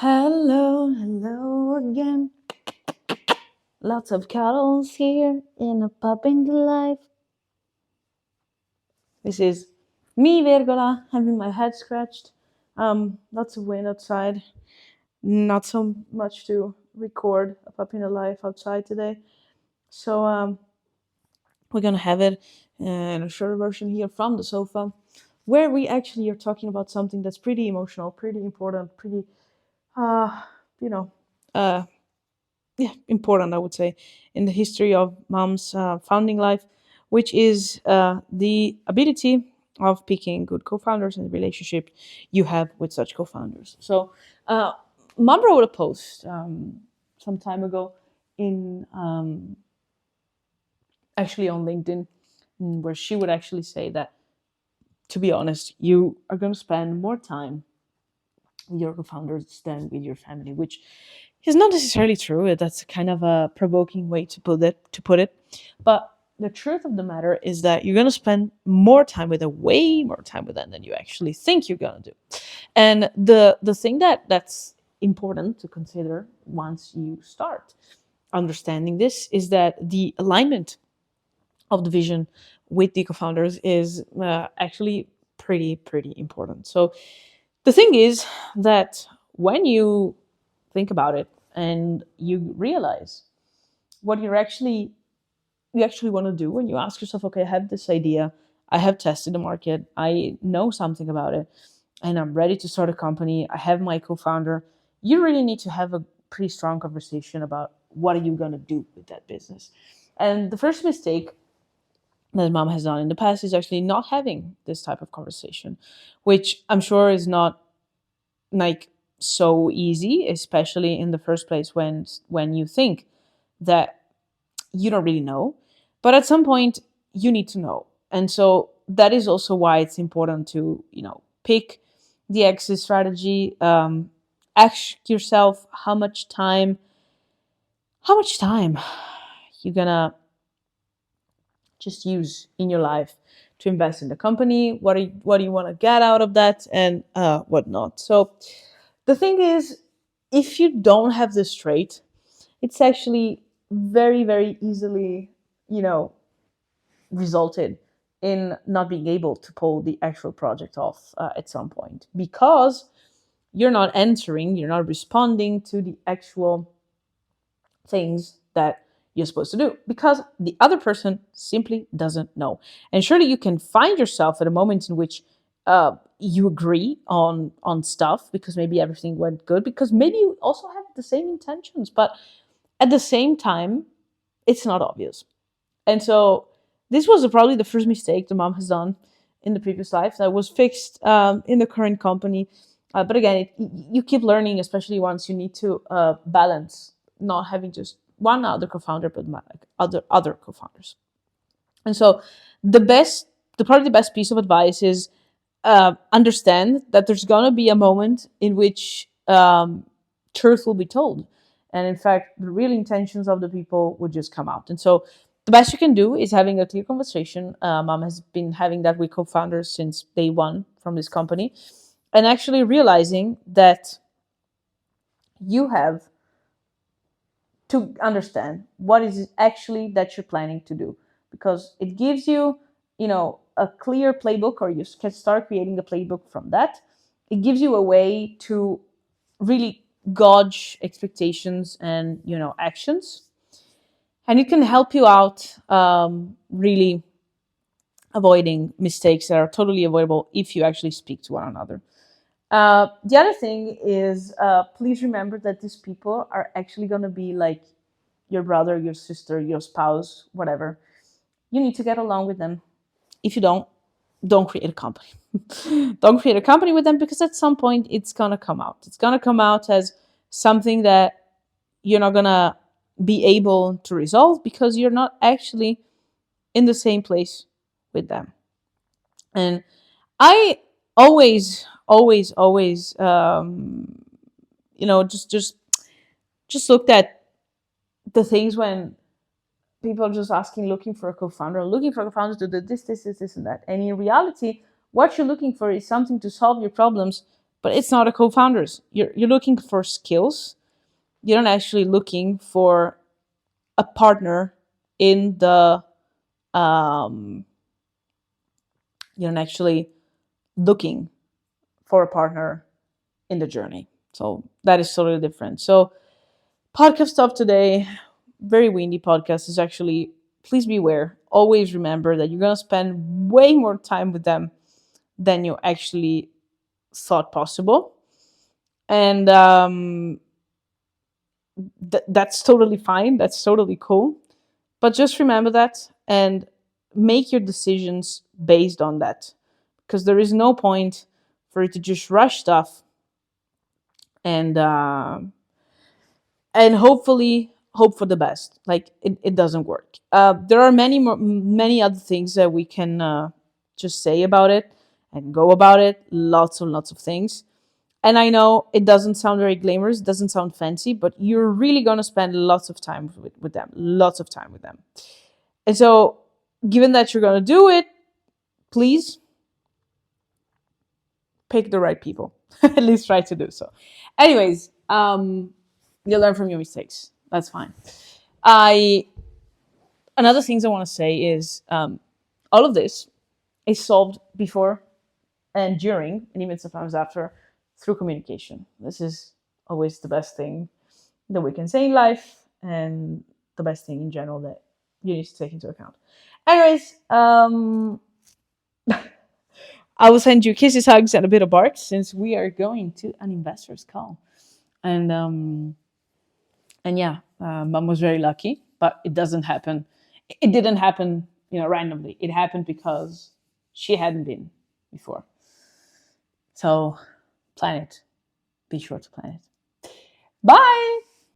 Hello, hello again. Lots of cuddles here in a Pup in the Life. This is me, Vergola, having my head scratched. Lots of wind outside. Not so much to record a Pup in the Life outside today. So we're gonna have it in a shorter version here from the sofa, where we actually are talking about something that's pretty emotional, pretty important, pretty, uh, you know, uh, important, I would say, in the history of mom's founding life, which is the ability of picking good co-founders and the relationship you have with such co-founders. So, mom wrote a post some time ago in actually on LinkedIn, where she would actually say that, to be honest, you are going to spend more time with your co-founders than with your family, which is not necessarily true. That's kind of a provoking way to put it. But the truth of the matter is that you're gonna spend more time with them, way more time with them than you actually think you're gonna do. And the thing that's important to consider once you start understanding this is that the alignment of the vision with the co-founders is actually pretty important. So the thing is that when you think about it and you realize what you actually want to do, when you ask yourself, okay, I have this idea, I have tested the market, I know something about it, and I'm ready to start a company, I have my co-founder, you really need to have a pretty strong conversation about what are you going to do with that business. And the first mistake that mom has done in the past is actually not having this type of conversation, which I'm sure is not like so easy, especially in the first place when you think that you don't really know, but at some point you need to know. And so that is also why it's important to pick the exit strategy. Ask yourself how much time you're gonna just use in your life to invest in the company. What do you want to get out of that, and whatnot. So the thing is, if you don't have this trait, it's actually very easily, resulted in not being able to pull the actual project off at some point, because you're not responding to the actual things that you're supposed to do, because the other person simply doesn't know. And surely you can find yourself at a moment in which you agree on stuff because maybe everything went good, because maybe you also have the same intentions, but at the same time it's not obvious. And so this was probably the first mistake the mom has done in the previous life that was fixed in the current company. But again, you keep learning, especially once you need to balance not having just one other co-founder, but like other co-founders. And so probably the best piece of advice is understand that there's gonna be a moment in which truth will be told, and in fact, the real intentions of the people would just come out. And so, the best you can do is having a clear conversation. Mom has been having that with co-founders since day one from this company, and actually realizing that you have to understand what is it actually that you're planning to do, because it gives you, a clear playbook, or you can start creating the playbook from that. It gives you a way to really gauge expectations and actions, and it can help you out, really avoiding mistakes that are totally avoidable if you actually speak to one another. The other thing is, please remember that these people are actually going to be like your brother, your sister, your spouse, whatever. You need to get along with them. If you don't create a company. Don't create a company with them, because at some point it's going to come out. It's going to come out as something that you're not going to be able to resolve because you're not actually in the same place with them. And I always, just looked at the things when people are just looking for a co-founder, looking for co-founders to do this, and that. And in reality, what you're looking for is something to solve your problems but it's not a co-founders. You're looking for skills. You're not actually looking for a partner in the um, you're not actually looking for a partner in the journey. So that is totally different. So podcast stuff today, very windy podcast is actually, please be aware, always remember that you're going to spend way more time with them than you actually thought possible. And that's totally fine. That's totally cool. But just remember that and make your decisions based on that. Because there is no point for you to just rush stuff and hopefully hope for the best. Like it doesn't work. There are many other things that we can just say about it and go about it. Lots and lots of things. And I know it doesn't sound very glamorous, doesn't sound fancy, but you're really going to spend lots of time with them, lots of time with them. And so, given that you're going to do it, please pick the right people. At least try to do so. Anyways, you learn from your mistakes. That's fine. Another things I want to say is all of this is solved before and during, and even sometimes after, through communication. This is always the best thing that we can say in life, and the best thing in general that you need to take into account. Anyways, I will send you kisses, hugs, and a bit of barks since we are going to an investors call. And yeah, Mom was very lucky, but it doesn't happen. It didn't happen, randomly. It happened because she hadn't been before. So plan it. Be sure to plan it. Bye.